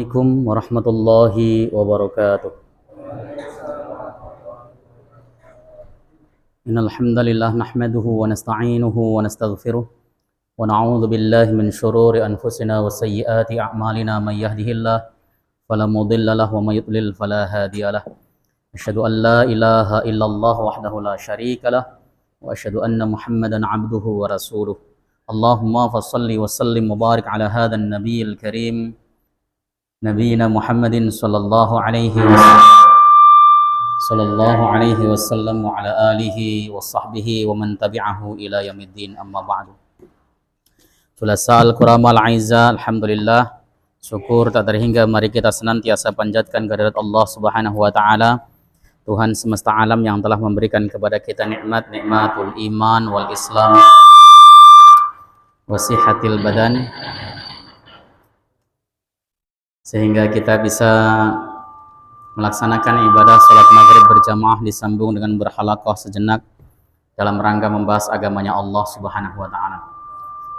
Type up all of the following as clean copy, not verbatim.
Assalamualaikum warahmatullahi wabarakatuh. Innal hamdalillah nahmaduhu wa nasta'inuhu wa nastaghfiruh wa na'udzu billahi min shururi anfusina wa sayyiati a'malina may yahdihillahu fala mudilla lahu wa may yudlil fala hadiya lahu. Asyhadu an la ilaha illallah wahdahu la syarika lah wa asyhadu anna Muhammadan 'abduhu wa rasuluh. Allahumma fashalli wa sallim wa barik ala hadzal nabiyil karim Nabiina Muhammadin sallallahu alaihi wasallam wa ala alihi wa sahbihi wa man tabi'ahu ila yaumiddin, amma ba'du. Sulasal kuramal aiza, alhamdulillah, syukur tak terhingga mari kita senantiasa panjatkan kehadirat Allah Subhanahu wa taala, Tuhan semesta alam yang telah memberikan kepada kita nikmatul iman wal islam wa sihatil badan, sehingga kita bisa melaksanakan ibadah sholat maghrib berjamaah disambung dengan berhalaqah sejenak dalam rangka membahas agamanya Allah Subhanahu wa ta'ala.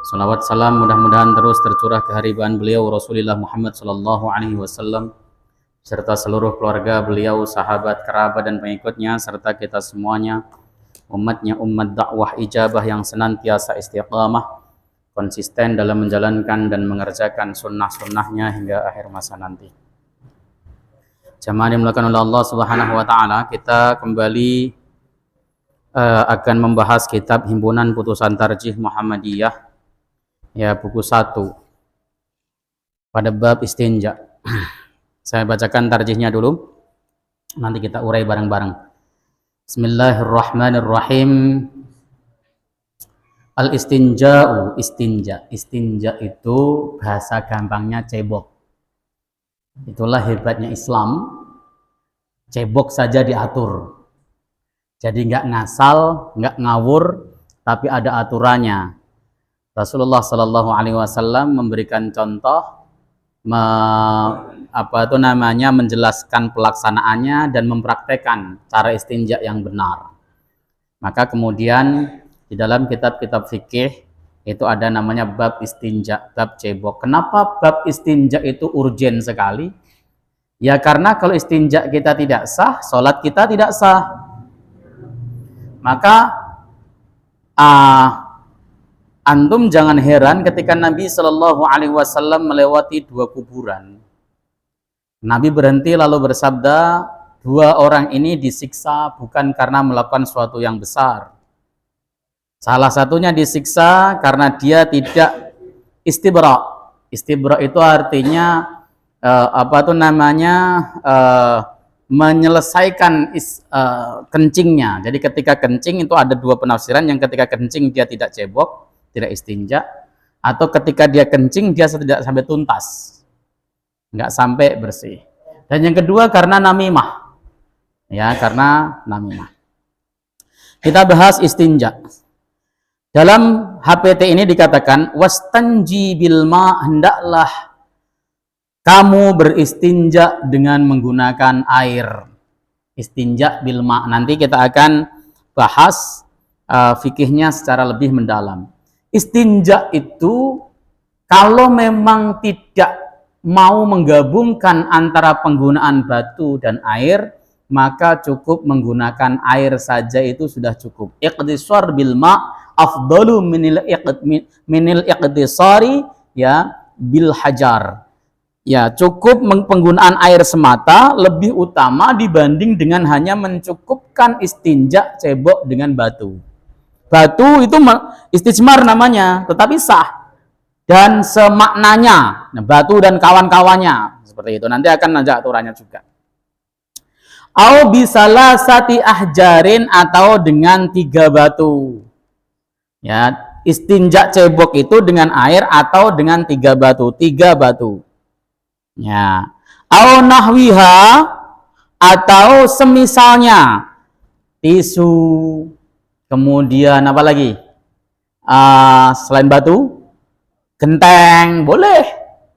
Salawat salam mudah-mudahan terus tercurah kehariban beliau Rasulullah Muhammad sallallahu alaihi wasallam serta seluruh keluarga beliau, sahabat, kerabat dan pengikutnya, serta kita semuanya umatnya, umat dakwah ijabah yang senantiasa istiqamah konsisten dalam menjalankan dan mengerjakan sunnah-sunnahnya hingga akhir masa nanti. Jamaah dimulakan oleh Allah Subhanahu wa taala, kita kembali akan membahas kitab Himpunan Putusan Tarjih Muhammadiyah, ya, buku 1 pada bab istinja. Saya bacakan tarjihnya dulu, nanti kita urai bareng-bareng. Bismillahirrahmanirrahim. Al-istinja'u, istinja. Istinja itu bahasa gampangnya cebok. Itulah hebatnya Islam. Cebok saja diatur. Jadi nggak ngasal, nggak ngawur, tapi ada aturannya. Rasulullah Shallallahu Alaihi Wasallam memberikan contoh, menjelaskan pelaksanaannya dan mempraktekkan cara istinja yang benar. Maka kemudian di dalam kitab-kitab fikih itu ada namanya bab istinja, bab cebok. Kenapa bab istinja itu urgen sekali? Ya karena kalau istinja kita tidak sah, sholat kita tidak sah. Maka antum jangan heran ketika Nabi Shallallahu Alaihi Wasallam melewati 2 kuburan. Nabi berhenti lalu bersabda, 2 orang ini disiksa bukan karena melakukan sesuatu yang besar. Salah satunya disiksa karena dia tidak istibra. Istibra itu artinya menyelesaikan kencingnya. Jadi ketika kencing itu ada 2 penafsiran, yang ketika kencing dia tidak cebok, tidak istinja, atau ketika dia kencing dia tidak sampai tuntas, nggak sampai bersih. Dan yang kedua karena namimah, ya, karena namimah. Kita bahas istinja. Dalam HPT ini dikatakan wastanji bilma, hendaklah kamu beristinja dengan menggunakan air. Istinja bilma. Nanti kita akan bahas fikihnya secara lebih mendalam. Istinja itu kalau memang tidak mau menggabungkan antara penggunaan batu dan air, maka cukup menggunakan air saja, itu sudah cukup. Iqtisar bilma afdalu minil iqtisari, ya, bil hajar. Ya, cukup penggunaan air semata lebih utama dibanding dengan hanya mencukupkan istinja cebok dengan batu. Batu itu istijmar namanya, tetapi sah dan semaknanya. Nah, batu dan kawan-kawannya seperti itu. Nanti akan ada aturannya juga. Au bisalasati ahjarin, atau dengan 3 batu. Ya, istinja cebok itu dengan air atau dengan 3 batu, 3 batu. Ya, au nahwiha, atau semisalnya tisu, kemudian apa lagi? Selain batu, genteng, boleh.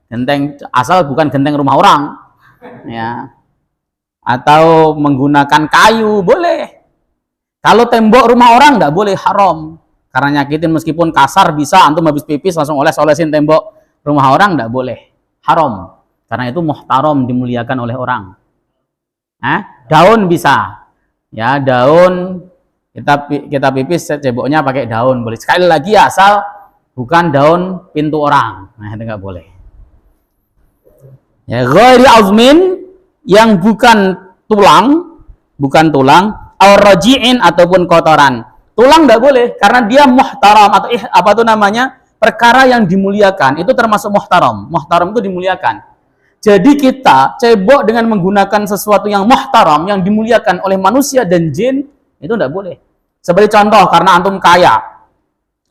Genteng asal bukan genteng rumah orang, ya. Atau menggunakan kayu, boleh. Kalau tembok rumah orang nggak boleh, haram. Karena nyakitin, meskipun kasar bisa, antum habis pipis langsung oles-olesin tembok rumah orang, nggak boleh, haram. Karena itu muhtaram, dimuliakan oleh orang. Daun bisa. Ya, daun kita pipis ceboknya pakai daun boleh. Sekali lagi asal bukan daun pintu orang. Nah, itu nggak boleh. Ya, ghairi azmin, yang bukan tulang, aw raji'in, ataupun kotoran. Tulang nggak boleh karena dia muhtaram, atau apa itu namanya? Perkara yang dimuliakan. Itu termasuk muhtaram. Muhtaram itu dimuliakan. Jadi kita cebok dengan menggunakan sesuatu yang muhtaram, yang dimuliakan oleh manusia dan jin, itu tidak boleh. Sebagai contoh, karena antum kaya,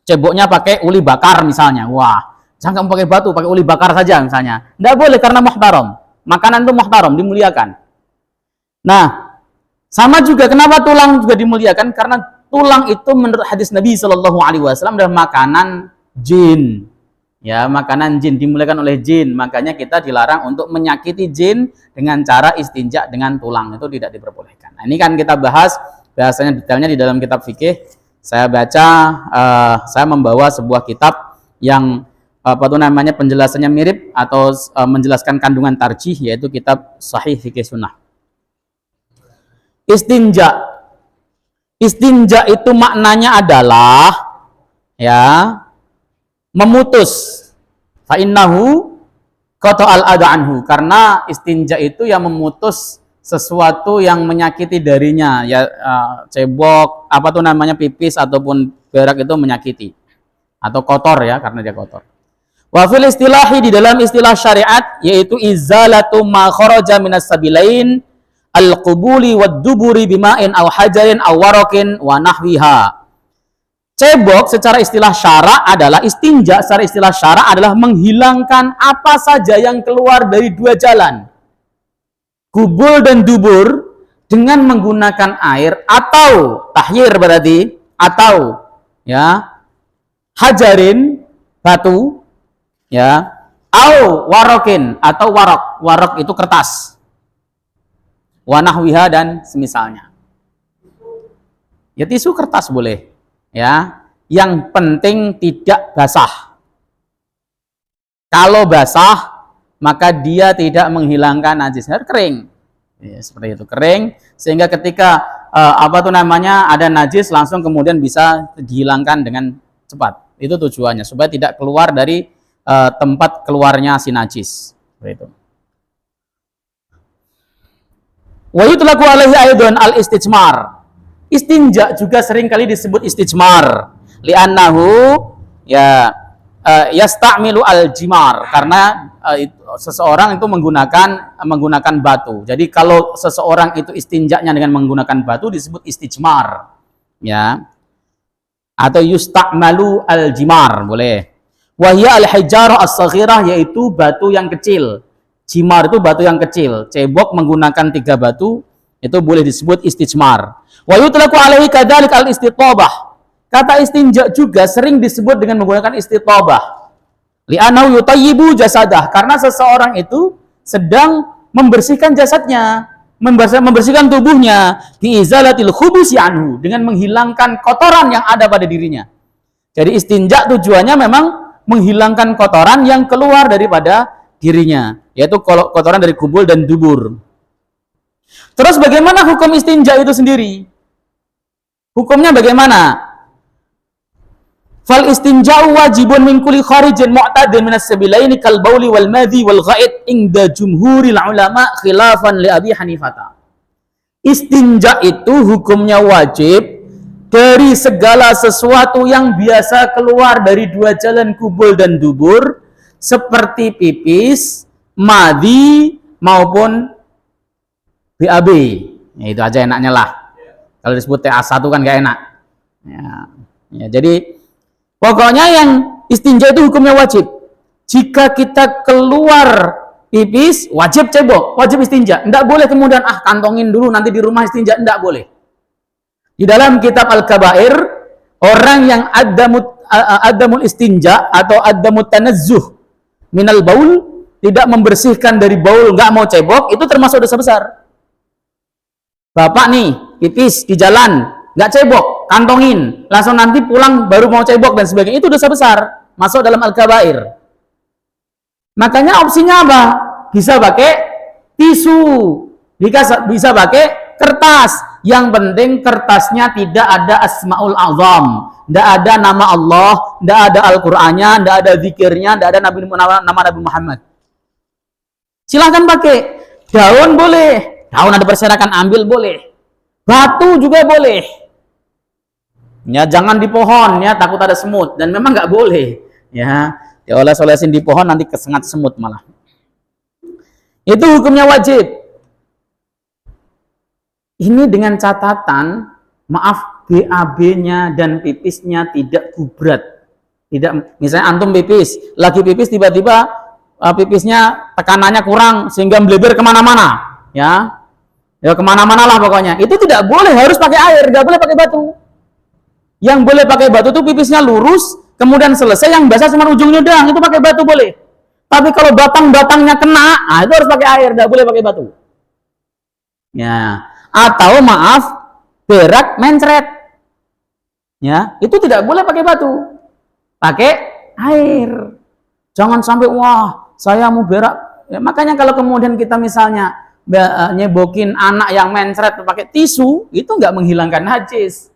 ceboknya pakai uli bakar misalnya. Wah, jangan pakai batu, pakai uli bakar saja misalnya. Tidak boleh karena muhtaram. Makanan itu muhtaram, dimuliakan. Nah, sama juga kenapa tulang juga dimuliakan? Karena tulang itu menurut hadis Nabi SAW adalah makanan jin. Ya, makanan jin, dimuliakan oleh jin. Makanya kita dilarang untuk menyakiti jin dengan cara istinja dengan tulang. Itu tidak diperbolehkan. Nah, ini kan kita bahas bahasanya detailnya di dalam kitab fikih. Saya baca, saya membawa sebuah kitab yang penjelasannya mirip atau menjelaskan kandungan tarjih, yaitu kitab Sahih Fikih Sunnah. Istinja. Istinja itu maknanya adalah memutus, fa innahu qata'al adha anhu, karena istinja itu yang memutus sesuatu yang menyakiti darinya, cebok, pipis ataupun berak itu menyakiti atau kotor, ya, karena dia kotor. Wa fil istilahi, di dalam istilah syariat, yaitu izalatu ma kharaja minas sabilain al-qubuli wad duburi bima'in aw hajarin aw warakin wa nahwiha. Cebok secara istilah syara adalah, istinja secara istilah syara adalah menghilangkan apa saja yang keluar dari dua jalan, kubul dan dubur, dengan menggunakan air atau tahyir berarti, atau hajarin, batu, au warokin, atau warok itu kertas, wanahwiha, dan semisalnya. Ya, tisu kertas boleh. Yang penting tidak basah. Kalau basah, maka dia tidak menghilangkan najis. Harus kering. Ya, seperti itu, kering, sehingga ketika ada najis langsung kemudian bisa dihilangkan dengan cepat. Itu tujuannya, supaya tidak keluar dari tempat keluarnya si najis. Seperti itu. Wa yutlaqu alaihi aidan al-istijmar. Istinja juga sering kali disebut istijmar, li'annahu yasta'milu al-jimar, karena seseorang itu menggunakan batu. Jadi kalau seseorang itu istinjanya dengan menggunakan batu disebut istijmar, atau yusta'malu al-jimar, boleh. Wa hiya al-hijarah as-saghirah, yaitu batu yang kecil. Jimar itu batu yang kecil. Cebok menggunakan 3 batu, itu boleh disebut istijmar. Wa yutlaqu alaihi kadzalik al-istitabah. Kata istinja juga sering disebut dengan menggunakan istitabah. Li'annahu yutayyibu jasadah, karena seseorang itu sedang membersihkan jasadnya, membersihkan tubuhnya, biizalatil khubusi anhu, dengan menghilangkan kotoran yang ada pada dirinya. Jadi istinja tujuannya memang menghilangkan kotoran yang keluar daripada dirinya, yaitu kotoran dari kubul dan dubur. Terus bagaimana hukum istinja itu sendiri? Hukumnya bagaimana? Fal istinja'u wajibun min kulli kharijin mu'tadin minas sabilaini kal bauli wal madhi wal ghaid inda jumhuril ulama khilafan li Abi Hanifah. Istinja itu hukumnya wajib dari segala sesuatu yang biasa keluar dari 2 jalan kubul dan dubur, seperti pipis, madhi maupun BAB. Ya, itu aja enaknya lah. Kalau disebut TA1 kan gak enak. Jadi pokoknya yang istinja itu hukumnya wajib. Jika kita keluar pipis, wajib cebok, wajib istinja. Tidak boleh kemudian kantongin dulu nanti di rumah istinja, tidak boleh. Di dalam kitab Al-Kabair, orang yang adamul istinja atau adamut tanazzuh minal baul, tidak membersihkan dari baul, nggak mau cebok, itu termasuk dosa besar. Bapak nih, pipis di jalan, nggak cebok, kantongin, langsung nanti pulang baru mau cebok dan sebagainya, itu dosa besar, masuk dalam Al-Kabair. Makanya opsinya apa? bisa pakai tisu, bisa pakai kertas. Yang penting kertasnya tidak ada asmaul azam, tidak ada nama Allah, tidak ada Al-Qur'annya, tidak ada zikirnya, tidak ada nama Nabi Muhammad. Silahkan pakai. Daun boleh, daun ada berserakan ambil boleh. Batu juga boleh. Ya, jangan di pohon ya, takut ada semut, dan memang nggak boleh. Ya, dioles-olesin di pohon nanti kesengat semut malah. Itu hukumnya wajib. Ini dengan catatan, maaf, BAB-nya dan pipisnya tidak gubrat. Tidak, misalnya antum pipis, lagi pipis tiba-tiba pipisnya tekanannya kurang sehingga melebar kemana-mana, ya kemana-mana lah pokoknya. Itu tidak boleh, harus pakai air, nggak boleh pakai batu. Yang boleh pakai batu itu pipisnya lurus, kemudian selesai, yang basah cuma ujungnya doang, itu pakai batu boleh. Tapi kalau batang-batangnya kena, itu harus pakai air, nggak boleh pakai batu. Ya. Atau maaf, berak mencret, ya itu tidak boleh pakai batu, pakai air. Jangan sampai wah saya mau berak, ya, makanya kalau kemudian kita misalnya nyebokin anak yang mencret pakai tisu, itu nggak menghilangkan najis,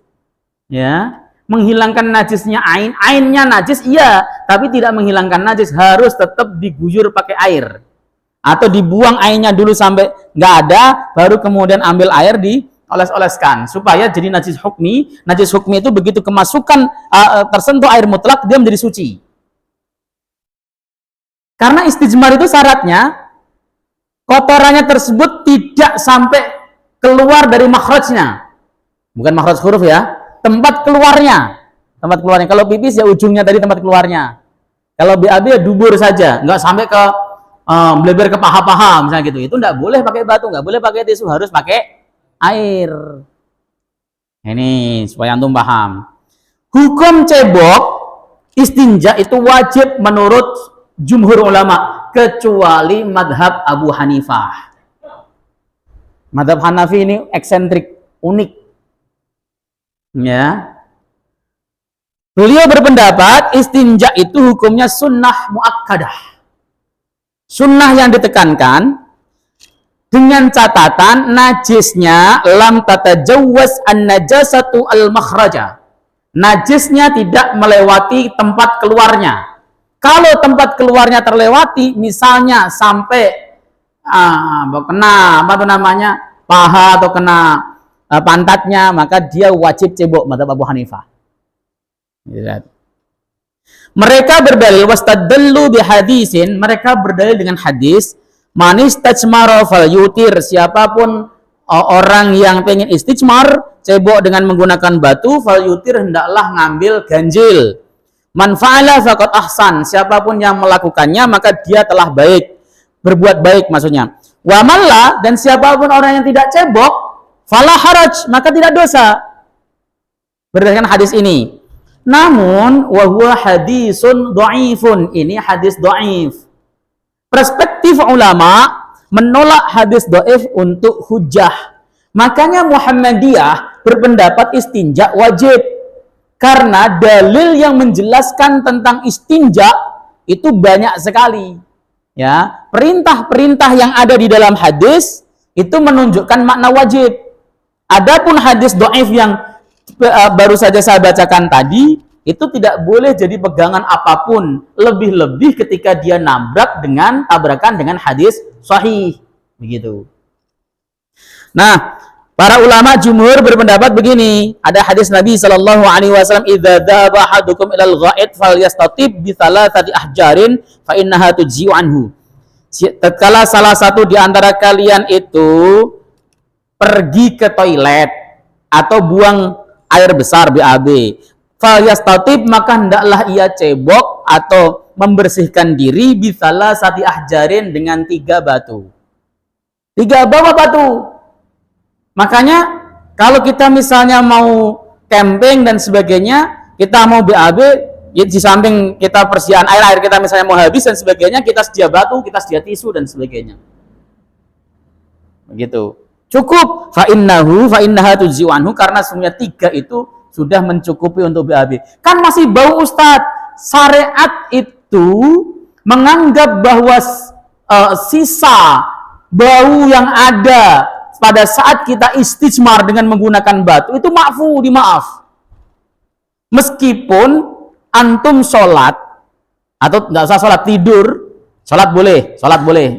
ya menghilangkan najisnya ainnya najis iya, tapi tidak menghilangkan najis, harus tetap diguyur pakai air. Atau dibuang airnya dulu sampai nggak ada, baru kemudian ambil air dioles-oleskan supaya jadi najis hukmi. Najis hukmi itu begitu kemasukan tersentuh air mutlak dia menjadi suci. Karena istijmar itu syaratnya kotorannya tersebut tidak sampai keluar dari makhrajnya, bukan makhraj huruf ya, tempat keluarnya. Kalau pipis ya ujungnya tadi tempat keluarnya. Kalau BAB ya dubur saja, nggak sampai ke melebar ke paha-paha misalnya gitu. Itu enggak boleh pakai batu, enggak boleh pakai tisu, harus pakai air. Ini supaya antum paham. Hukum cebok istinja itu wajib menurut jumhur ulama kecuali madhab Abu Hanifah. Madhab Hanafi ini eksentrik, unik. Ya. Beliau berpendapat istinja itu hukumnya sunnah muakkadah. Sunnah yang ditekankan dengan catatan najisnya lam tatajawwaz an-najasatu al-makhraja. Najisnya tidak melewati tempat keluarnya. Kalau tempat keluarnya terlewati, misalnya sampai kena paha atau kena pantatnya, maka dia wajib cebok madhab Abu Hanifah. Mereka berdalil wastadallu bihadisin, mereka berdalil dengan hadis manis tajmara fal yutir, siapapun orang yang pengen istijmar cebok dengan menggunakan batu fal yutir, hendaklah ngambil ganjil. Man fa'ala faqad ahsan, siapapun yang melakukannya maka dia telah baik, berbuat baik maksudnya. Wa malla, dan siapapun orang yang tidak cebok fala haraj, maka tidak dosa. Berdasarkan hadis ini. Namun wahwa hadisun dhaifun, ini hadis dhaif. Perspektif ulama menolak hadis dhaif untuk hujjah. Makanya Muhammadiyah berpendapat istinja wajib. Karena dalil yang menjelaskan tentang istinja itu banyak sekali. Ya, perintah-perintah yang ada di dalam hadis itu menunjukkan makna wajib. Adapun hadis dhaif yang baru saja saya bacakan tadi, itu tidak boleh jadi pegangan apapun, lebih-lebih ketika dia tabrakan dengan hadis sahih, begitu. Nah, para ulama jumhur berpendapat begini, ada hadis Nabi sallallahu alaihi wasallam, "Idza dzaba ahadukum ilal gha'id falyastatib bi thalathati ahjarin fa innaha tujzi'u anhu." Tatkala salah satu di antara kalian itu pergi ke toilet atau buang air besar BAB, falyastatib, maka hendaklah ia cebok atau membersihkan diri bisalah sati ahjarin dengan 3 batu. 3 bawa batu. Makanya kalau kita misalnya mau camping dan sebagainya, kita mau BAB, di samping kita persediaan air kita misalnya mau habis dan sebagainya, kita sedia batu, kita sedia tisu dan sebagainya. Begitu. Cukup fa innaha tujzi'u anhu, karena semuanya 3 itu sudah mencukupi untuk BAB. Kan masih bau Ustadz. Syariat itu menganggap bahwa sisa bau yang ada pada saat kita istijmar dengan menggunakan batu itu ma'fu, dimaaf. Meskipun antum sholat atau nggak usah sholat, tidur, sholat boleh,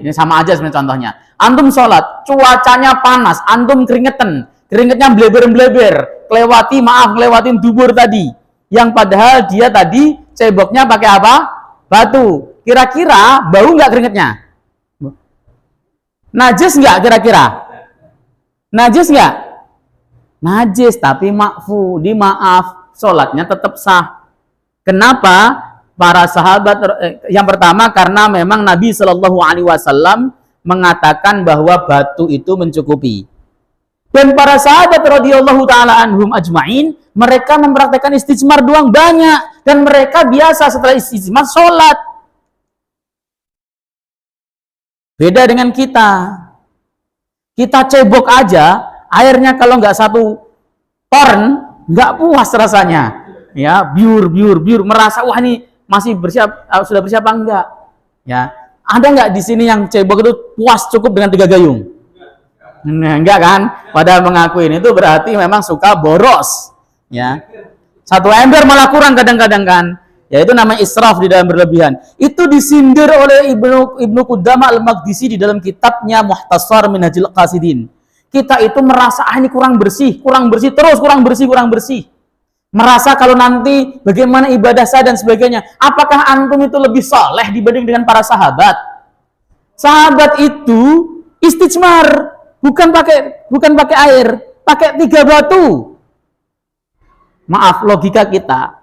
ini sama aja sebenarnya contohnya. Antum sholat, cuacanya panas, antum keringetan, keringetnya bleber-bleber, ngelewatin dubur tadi, yang padahal dia tadi ceboknya pakai apa? Batu. Kira-kira bau nggak keringetnya? Najis nggak kira-kira? Najis nggak? Najis, tapi ma'fu, dimaaf, sholatnya tetap sah. Kenapa? Para sahabat, yang pertama karena memang Nabi Shallallahu Alaihi Wasallam mengatakan bahwa batu itu mencukupi. Dan para sahabat radhiyallahu taala anhum ajmain, mereka mempraktekkan istijmar doang banyak, dan mereka biasa setelah istijmar sholat. Beda dengan kita. Kita cebok aja, airnya kalau nggak 1 ton, nggak puas rasanya. Ya, biur, merasa wah ini masih bersiap, sudah bersiap apa enggak? Ya, ada nggak di sini yang cebok itu puas cukup dengan 3 gayung? Nah, enggak kan? Padahal mengakuin itu berarti memang suka boros. Ya, 1 ember malah kurang kadang-kadang kan? Ya, itu namanya israf di dalam berlebihan. Itu disindir oleh Ibnu Qudamah Al-Maqdisi di dalam kitabnya Muhtasar Minhajul Qasidin. Kita itu merasa ini kurang bersih, terus kurang bersih. Merasa kalau nanti bagaimana ibadah saya dan sebagainya. Apakah antum itu lebih soleh dibanding dengan para sahabat? Sahabat itu istijmar, bukan pakai air, pakai 3 batu. Maaf, logika kita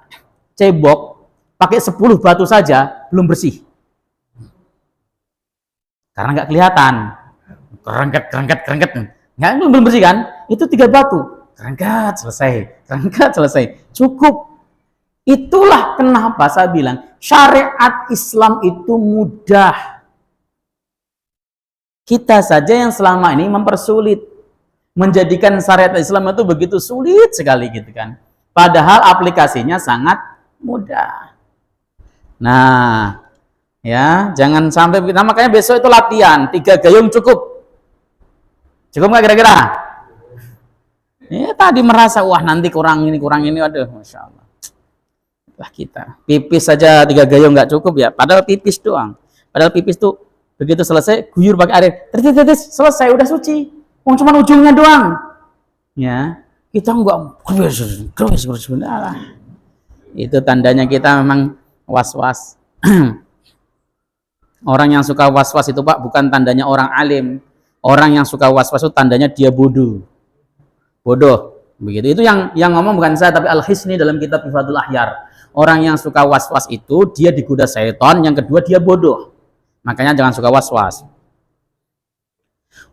cebok pakai 10 batu saja belum bersih. Karena nggak kelihatan. Kerengket. Nggak, belum bersih kan? Itu 3 batu. Kerengket selesai. Cukup. Itulah kenapa saya bilang syariat Islam itu mudah. Kita saja yang selama ini mempersulit, menjadikan syariat Islam itu begitu sulit sekali gitu kan. Padahal aplikasinya sangat mudah. Nah, ya, jangan sampai kita, makanya besok itu latihan 3 gayung cukup nggak kira-kira? Ya, tadi merasa wah nanti kurang ini, waduh, masya Allah. Wah, kita pipis saja 3 gayung nggak cukup ya, padahal pipis doang. Padahal pipis tuh begitu selesai guyur pakai air, selesai, udah suci. Cuma ujungnya doang. Ya, kita enggak terus. Itu tandanya kita memang was-was. Orang yang suka was-was itu Pak bukan tandanya orang alim. Orang yang suka was-was itu tandanya dia bodoh. Begitu. Itu yang ngomong bukan saya tapi Al-Hisni dalam kitab Ifatul Ahyar. Orang yang suka was-was itu dia digoda syaitan, yang kedua dia bodoh. Makanya jangan suka was-was.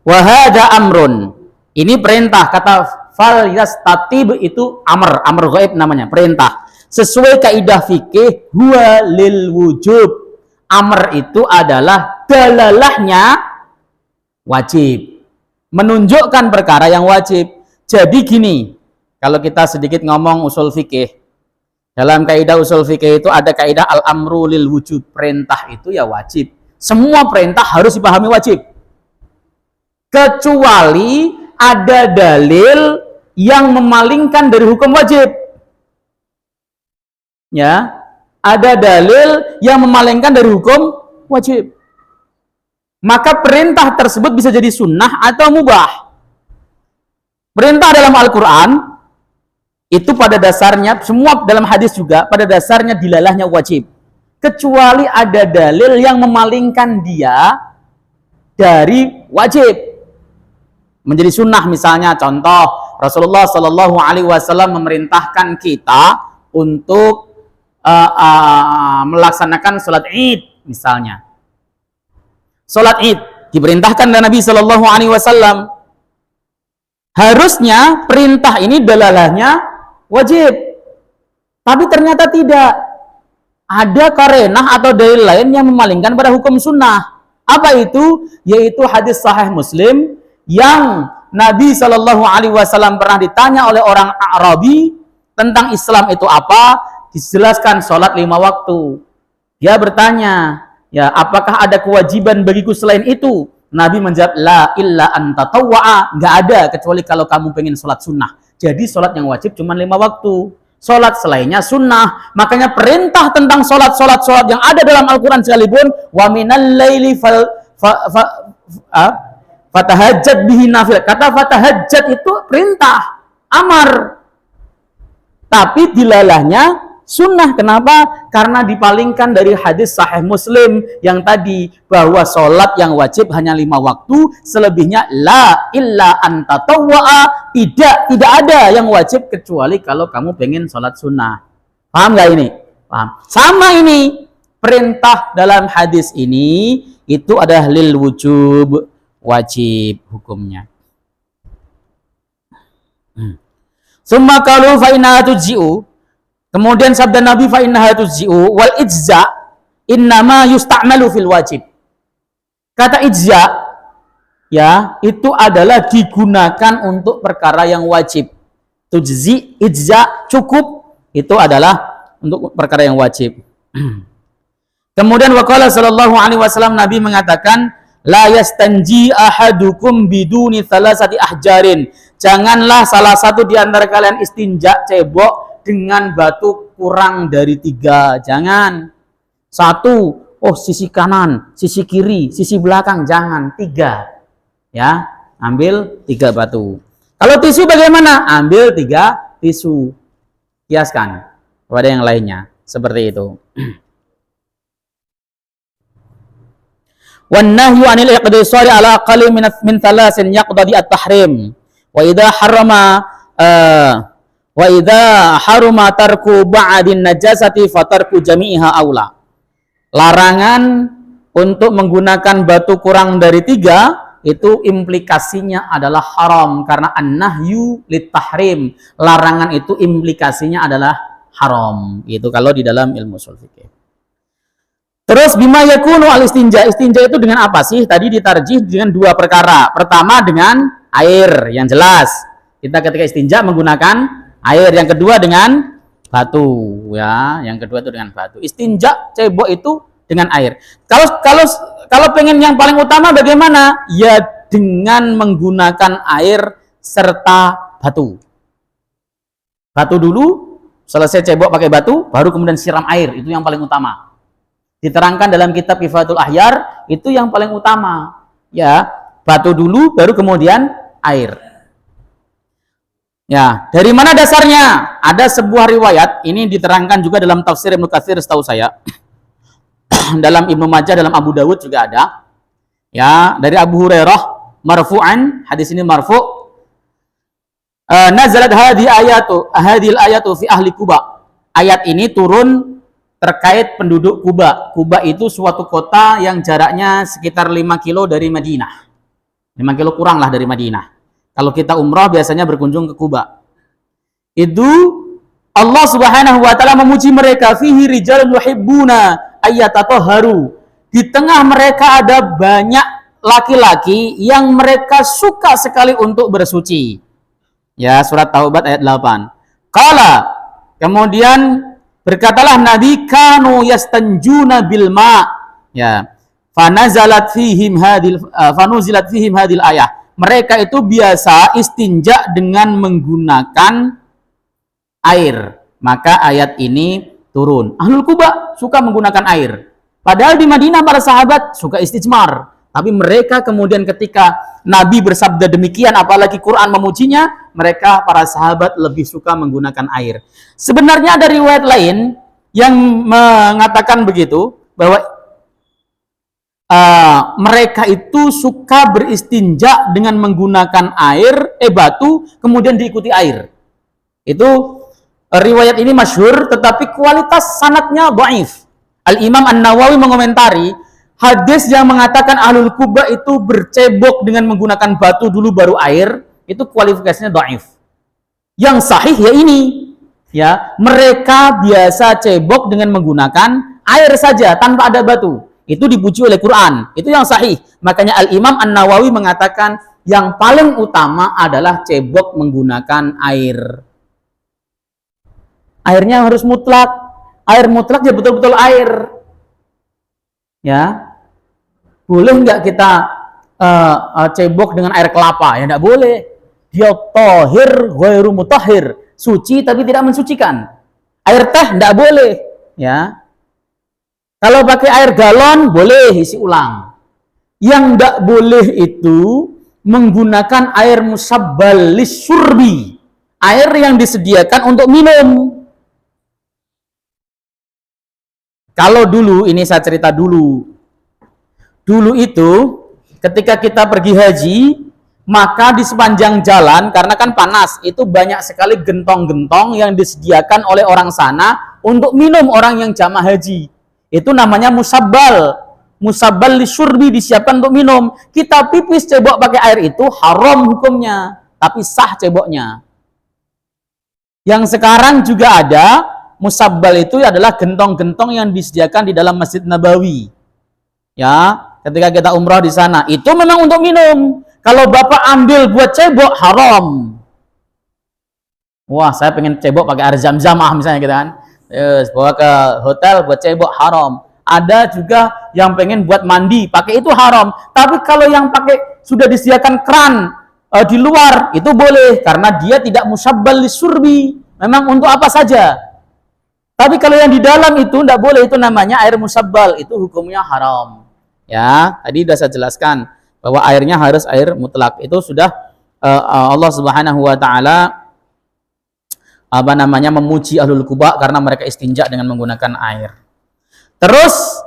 Wa hadza amrun. Ini perintah, kata fal yastatib itu amr ghaib namanya, perintah. Sesuai kaidah fikih huwa lil wujub. Amr itu adalah dalalahnya wajib, menunjukkan perkara yang wajib. Jadi gini, kalau kita sedikit ngomong usul fikih, dalam kaidah usul fikih itu ada kaidah al-amru lil wujub. Perintah itu ya wajib. Semua perintah harus dipahami wajib. Kecuali ada dalil yang memalingkan dari hukum wajib. Ya, ada dalil yang memalingkan dari hukum wajib. Maka perintah tersebut bisa jadi sunnah atau mubah. Perintah dalam Al-Quran itu pada dasarnya, semua dalam hadis juga pada dasarnya dilalahnya wajib. Kecuali ada dalil yang memalingkan dia dari wajib menjadi sunnah. Misalnya contoh, Rasulullah Shallallahu Alaihi Wasallam memerintahkan kita untuk melaksanakan sholat id. Misalnya sholat id diperintahkan oleh Nabi Shallallahu Alaihi Wasallam. Harusnya perintah ini dalalahnya wajib, tapi ternyata tidak. Ada karenah atau dalil lain yang memalingkan pada hukum sunnah. Apa itu? Yaitu hadis sahih Muslim yang Nabi Shallallahu Alaihi Wasallam pernah ditanya oleh orang Arabi tentang Islam itu apa. Dijelaskan sholat 5 waktu. Dia bertanya, Ya, apakah ada kewajiban bagiku selain itu? Nabi menjawab, la illa anta tawwa'a, nggak ada kecuali kalau kamu pengen sholat sunnah. Jadi sholat yang wajib cuma 5 waktu. Sholat selainnya sunnah. Makanya perintah tentang sholat yang ada dalam Al-Quran sekalipun, wa minal laili fatahajjat bihi nafil. Kata fatahajjat itu perintah, amar. Tapi dilalahnya sunnah. Kenapa? Karena dipalingkan dari hadis Sahih Muslim yang tadi, bahwa sholat yang wajib hanya 5 waktu, selebihnya la illa anta tawwa'a, tidak ada yang wajib kecuali kalau kamu pengen sholat sunnah. Paham nggak ini? Paham. Sama ini, perintah dalam hadis ini itu adalah lil wujub, wajib hukumnya. Summa qalu fa inna tujzi'u. Kemudian sabda Nabi fa inna tujzi'u wal ijza innama yusta'malu fil wajib. Kata ijza ya, itu adalah digunakan untuk perkara yang wajib. Tujzi, ijza, cukup, itu adalah untuk perkara yang wajib. Kemudian waqala sallallahu alaihi wasallam, Nabi mengatakan, la yastanji ahadukum biduni thalathati ahjarin. Janganlah salah satu di antara kalian istinja, cebok, dengan batu kurang dari 3. Jangan. 1, sisi kanan, sisi kiri, sisi belakang. Jangan. 3. Ya, ambil 3 batu. Kalau tisu bagaimana? Ambil 3 tisu. Kiaskan kepada yang lainnya. Seperti itu. Wan nahyu 'anil iqtisari ala aqalli min thalathin yaqtadi at-tahrim. Wa idza harama tarku ba'din najasati fatarku jami'iha aula. Larangan untuk menggunakan batu kurang dari 3 itu implikasinya adalah haram, karena an-nahyu lit-tahrim. Larangan itu implikasinya adalah haram. Itu kalau di dalam ilmu ushul fikih. Terus bima yakunu al-istinja. Istinja itu dengan apa sih? Tadi ditarjih dengan 2 perkara. Pertama dengan air, yang jelas. Kita ketika istinja menggunakan air. Yang kedua dengan batu, ya. Yang kedua itu dengan batu. Istinja, cebok itu dengan air. Kalau pengen yang paling utama bagaimana? Ya dengan menggunakan air serta batu. Batu dulu, selesai cebok pakai batu, baru kemudian siram air. Itu yang paling utama. Diterangkan dalam kitab Kifayatul Ahyar, itu yang paling utama. Ya, batu dulu, baru kemudian air. Ya, dari mana dasarnya? Ada sebuah riwayat, ini diterangkan juga dalam tafsir Ibnu Katsir setahu saya. Dalam Ibnu Majah, dalam Abu Dawud juga ada. Ya, dari Abu Hurairah marfu'an, hadis ini marfu'. Nazalat hadhil ayatu fi ahli Quba. Ayat ini turun terkait penduduk Kuba. Kuba itu suatu kota yang jaraknya sekitar 5 kilo dari Madinah. 5 kilo kurang lah dari Madinah. Kalau kita umrah biasanya berkunjung ke Kuba. Itu Allah Subhanahu wa taala memuji mereka, fihi rijalun yuhibbuna ayyatatahharu. Di tengah mereka ada banyak laki-laki yang mereka suka sekali untuk bersuci. Ya, surat Taubat ayat 8. Qala, kemudian berkatalah Nabi, kanu yastanjuna bil ma. Ya. Fanuzilat fihim hadil ayah. Mereka itu biasa istinja dengan menggunakan air. Maka ayat ini turun. Ahlul Quba suka menggunakan air. Padahal di Madinah para sahabat suka istijmar. Tapi mereka kemudian ketika Nabi bersabda demikian, apalagi Quran memujinya, mereka para sahabat lebih suka menggunakan air. Sebenarnya ada riwayat lain yang mengatakan begitu, bahwa mereka itu suka beristinja dengan menggunakan batu, kemudian diikuti air. Itu riwayat ini masyhur, tetapi kualitas sanadnya dhaif. Al-Imam An-Nawawi mengomentari hadis yang mengatakan Ahlul Quba itu bercebok dengan menggunakan batu dulu baru air, itu kualifikasinya dhaif. Yang sahih ya ini, ya, mereka biasa cebok dengan menggunakan air saja tanpa ada batu. Itu dipuji oleh Quran. Itu yang sahih. Makanya Al-Imam An-Nawawi mengatakan yang paling utama adalah cebok menggunakan air. Airnya harus mutlak. Air mutlak ya betul-betul air. Ya, boleh nggak kita cebok dengan air kelapa? Ya nggak boleh. Dia tohir, ghairu mutahhir, suci tapi tidak mensucikan. Air teh nggak boleh. Ya, kalau pakai air galon boleh isi ulang. Yang nggak boleh itu menggunakan air musabbal lisyurbi, air yang disediakan untuk minum. Kalau dulu, ini saya cerita dulu. Dulu itu ketika kita pergi haji, maka di sepanjang jalan, karena kan panas, itu banyak sekali gentong-gentong yang disediakan oleh orang sana untuk minum orang yang jamaah haji. Itu namanya musabbal. Musabbal lisyurbi, disiapkan untuk minum. Kita pipis cebok pakai air itu haram hukumnya, tapi sah ceboknya. Yang sekarang juga ada, musabbal itu adalah gentong-gentong yang disediakan di dalam Masjid Nabawi. Ya, ketika kita umrah di sana, itu memang untuk minum. Kalau Bapak ambil buat cebok, haram. Wah, saya pengen cebok pakai air zam-zam misalnya gitu kan. Yes, bawa ke hotel buat cebok, haram. Ada juga yang pengen buat mandi, pakai itu haram. Tapi kalau yang pakai sudah disediakan keran di luar, itu boleh. Karena dia tidak musabbal lisurbi. Memang untuk apa saja. Tapi kalau yang di dalam itu tidak boleh, itu namanya air musabbal, itu hukumnya haram. Ya, tadi sudah saya jelaskan bahwa airnya harus air mutlak. Itu sudah Allah Subhanahu wa taala memuji ahlul quba karena mereka istinja dengan menggunakan air. Terus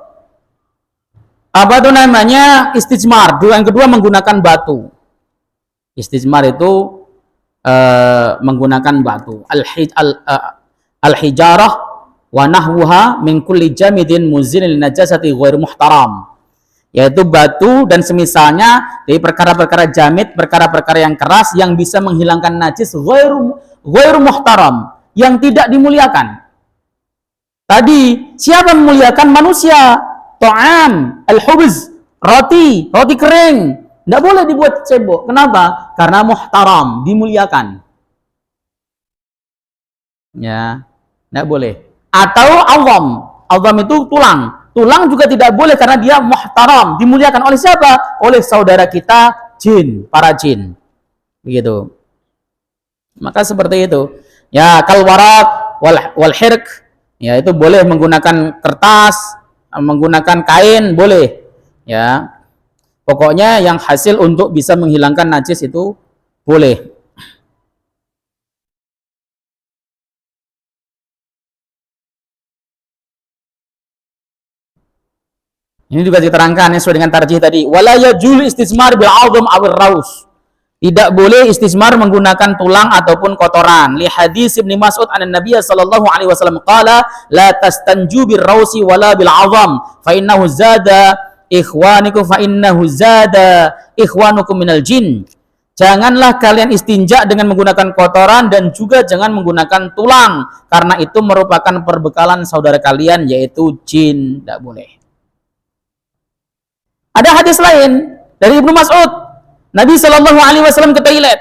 istijmar. Yang kedua menggunakan batu. Istijmar itu menggunakan batu. Al-hijarah wa nahwuha min kulli jamidin muzilil najasati ghair muhtaram, yaitu batu dan semisalnya dari perkara-perkara jamid, perkara-perkara yang keras yang bisa menghilangkan najis ghair muhtaram, yang tidak dimuliakan. Tadi siapa memuliakan? Manusia. Ta'am, al-hubz, roti kering, tidak boleh dibuat cebok. Kenapa? Karena muhtaram, dimuliakan. Ya, tidak boleh. Atau awam itu tulang juga tidak boleh karena dia muhtaram, dimuliakan oleh siapa? Oleh saudara kita jin, para jin. Begitu. Maka seperti itu. Ya, kal warak wal hirq, ya itu boleh menggunakan kertas, menggunakan kain boleh. Ya. Pokoknya yang hasil untuk bisa menghilangkan najis itu boleh. Ini juga diterangkan sesuai dengan tarjih tadi. Wala yajul istismar bil 'azm aw raus. Tidak boleh istismar menggunakan tulang ataupun kotoran. Li hadis Ibnu Mas'ud an Nabi sallallahu alaihi wasallam qala la tastanju bir rausi wala bil 'azam fa innahu zada ikhwanukum minal jin. Janganlah kalian istinja dengan menggunakan kotoran dan juga jangan menggunakan tulang karena itu merupakan perbekalan saudara kalian yaitu jin. Tidak boleh. Ada hadis lain dari Ibnu Mas'ud. Nabi Shallallahu Alaihi Wasallam ke toilet.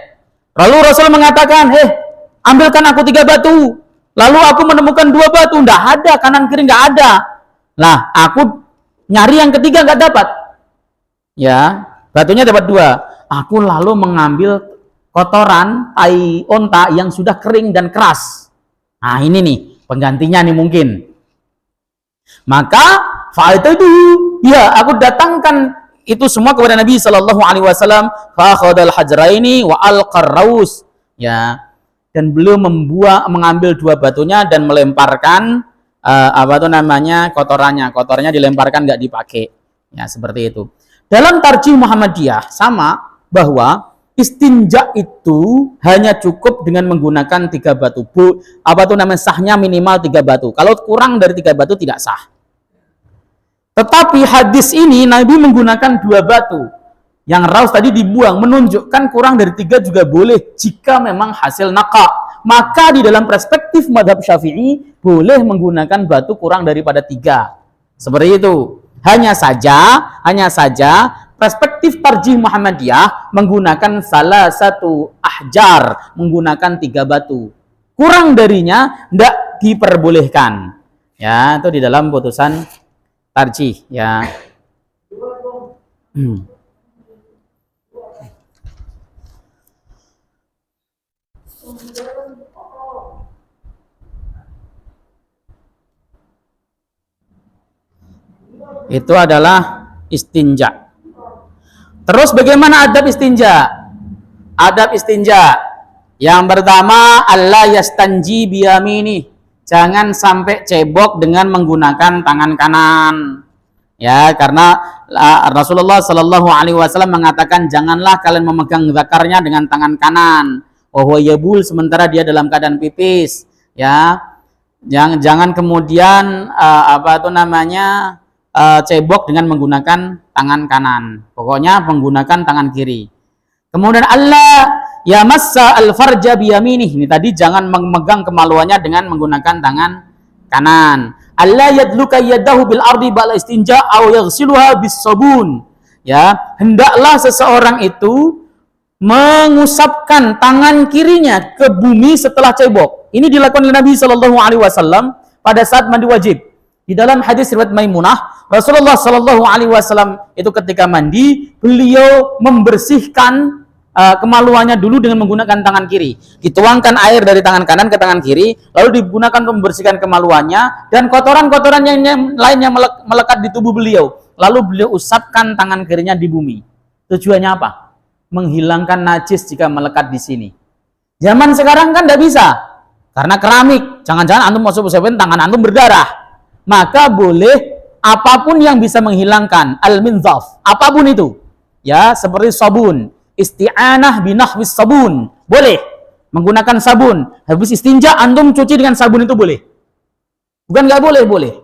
Lalu Rasul mengatakan, ambilkan aku 3 batu. Lalu aku menemukan 2 batu. Nggak ada, kanan kiri nggak ada. Lah, aku nyari yang ketiga nggak dapat. Ya, batunya dapat 2. Aku lalu mengambil kotoran tai onta yang sudah kering dan keras. Nah, ini nih penggantinya nih mungkin. Maka ya, aku datangkan itu semua kepada Nabi Sallallahu Alaihi Wasallam. Fa khadal hajraini wa al-qarraus, ya, dan beliau mengambil 2 batunya dan melemparkan kotorannya dilemparkan, nggak dipakai, ya seperti itu. Dalam tarjih Muhammadiyah sama bahwa istinja itu hanya cukup dengan menggunakan 3 batu. Sahnya minimal 3 batu. Kalau kurang dari 3 batu tidak sah. Tetapi hadis ini Nabi menggunakan 2 batu. Yang raus tadi dibuang, menunjukkan kurang dari 3 juga boleh jika memang hasil naqa. Maka di dalam perspektif mazhab Syafi'i boleh menggunakan batu kurang daripada 3. Seperti itu. Hanya saja perspektif tarjih Muhammadiyah menggunakan salah satu ahjar, menggunakan 3 batu. Kurang darinya tidak diperbolehkan. Ya, itu di dalam putusan tarjih ya. Itu adalah istinja. Terus bagaimana adab istinja? Adab istinja yang pertama, Allah yastanji biyamini. Jangan sampai cebok dengan menggunakan tangan kanan. Ya, karena Rasulullah Shallallahu Alaihi Wasallam mengatakan janganlah kalian memegang zakarnya dengan tangan kanan. Oh yabul, sementara dia dalam keadaan pipis. Ya, jangan kemudian cebok dengan menggunakan tangan kanan. Pokoknya menggunakan tangan kiri. Kemudian Allah ya massa al-farja biyaminih. Ini tadi jangan memegang kemaluannya dengan menggunakan tangan kanan. Allah yadluka yadahu bil ardi ba'da istinja aw yaghsiluha bis sabun. Ya, hendaklah seseorang itu mengusapkan tangan kirinya ke bumi setelah cebok. Ini dilakukan oleh Nabi Shallallahu Alaihi Wasallam pada saat mandi wajib. Di dalam hadis riwayat Maimunah, Rasulullah Shallallahu Alaihi Wasallam itu ketika mandi, beliau membersihkan kemaluannya dulu dengan menggunakan tangan kiri. Dituangkan air dari tangan kanan ke tangan kiri, lalu digunakan untuk membersihkan kemaluannya dan kotoran-kotoran yang lainnya melekat di tubuh beliau. Lalu beliau usapkan tangan kirinya di bumi. Tujuannya apa? Menghilangkan najis jika melekat di sini. Zaman sekarang kan tidak bisa, karena keramik. Jangan-jangan antum masuk usapin tangan antum berdarah. Maka boleh apapun yang bisa menghilangkan al-minzaf, apapun itu. Ya, seperti sabun, isti'anah binahwis sabun, boleh menggunakan sabun. Habis istinja antum cuci dengan sabun itu boleh. Bukan nggak boleh, boleh.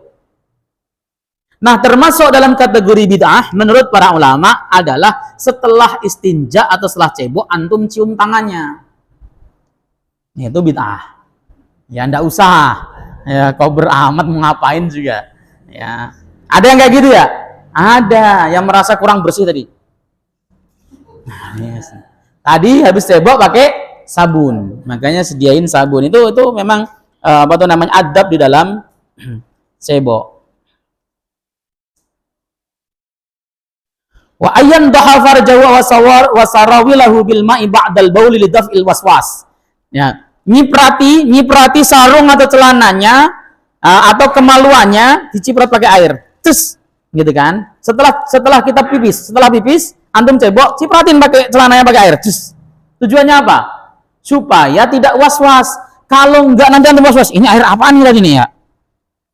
Nah, termasuk dalam kategori bid'ah menurut para ulama adalah setelah istinja atau setelah cebok antum cium tangannya. Itu bid'ah. Ya ndak usah. Ya, kau beramat mau ngapain juga. Ya. Ada yang kayak gitu ya? Ada yang merasa kurang bersih tadi. Nah, yes. Tadi habis cebok pakai sabun. Makanya sediain sabun. Itu memang adab di dalam cebok. Wa ayyan dhahafar jawa wa sarawilahu bil ma'i ba'dal bauli lidaf'il waswas. Ya. Nyiprati sarung atau celananya atau kemaluannya diciprot pakai air. Terus gitu kan. Setelah kita pipis, antum cebok, cipratin pakai celananya pakai air. Terus tujuannya apa? Supaya tidak was-was. Kalau enggak nanti antum was-was, ini air apaan nih tadi nih ya?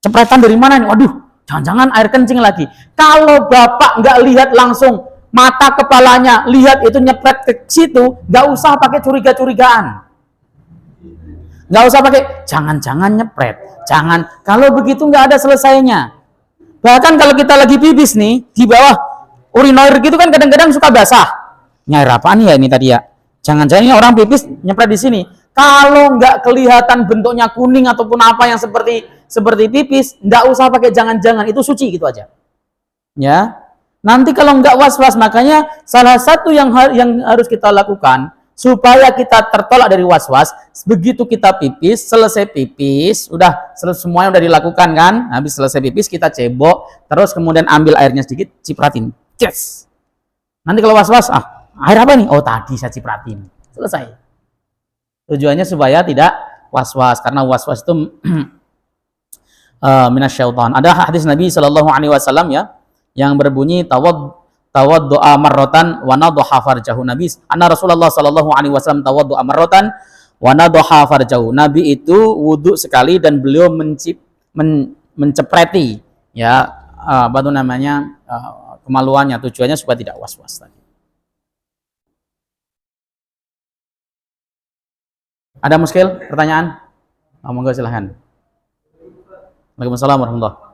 Cepretan dari mana nih? Waduh, jangan-jangan air kencing lagi. Kalau bapak enggak lihat langsung mata kepalanya, lihat itu nyepret ke situ, enggak usah pakai curiga-curigaan. Nggak usah pakai jangan-jangan nyepret, jangan. Kalau begitu nggak ada selesainya. Bahkan kalau kita lagi pipis nih di bawah urinoir gitu kan kadang-kadang suka basah. Nyair apaan ya ini tadi ya? Jangan-jangan ini orang pipis nyepret di sini. Kalau nggak kelihatan bentuknya kuning ataupun apa yang seperti pipis, nggak usah pakai jangan-jangan, itu suci gitu aja. Ya. Nanti kalau nggak was-was, makanya salah satu yang harus kita lakukan supaya kita tertolak dari was-was, begitu kita pipis, selesai pipis, semuanya udah dilakukan kan, habis selesai pipis kita cebok, terus kemudian ambil airnya sedikit, cipratin, yes. Nanti kalau was-was, air apa nih? Oh tadi saya cipratin, selesai. Tujuannya supaya tidak was-was, karena was-was itu minasyaiton. Ada hadis Nabi Shallallahu Alaihi Wasallam ya, yang berbunyi tawaddu'a marratan wa nadhaha farjahu. Nabi anna Rasulullah sallallahu alaihi wasallam tawaddu'a marratan wa nadhaha farjahu. Nabi itu wudu sekali dan beliau mencepreti ya kemaluannya, tujuannya supaya tidak was-was tadi. Ada muskil pertanyaan? Monggo silahkan. Waalaikumsalam warahmatullahi wabarakatuh.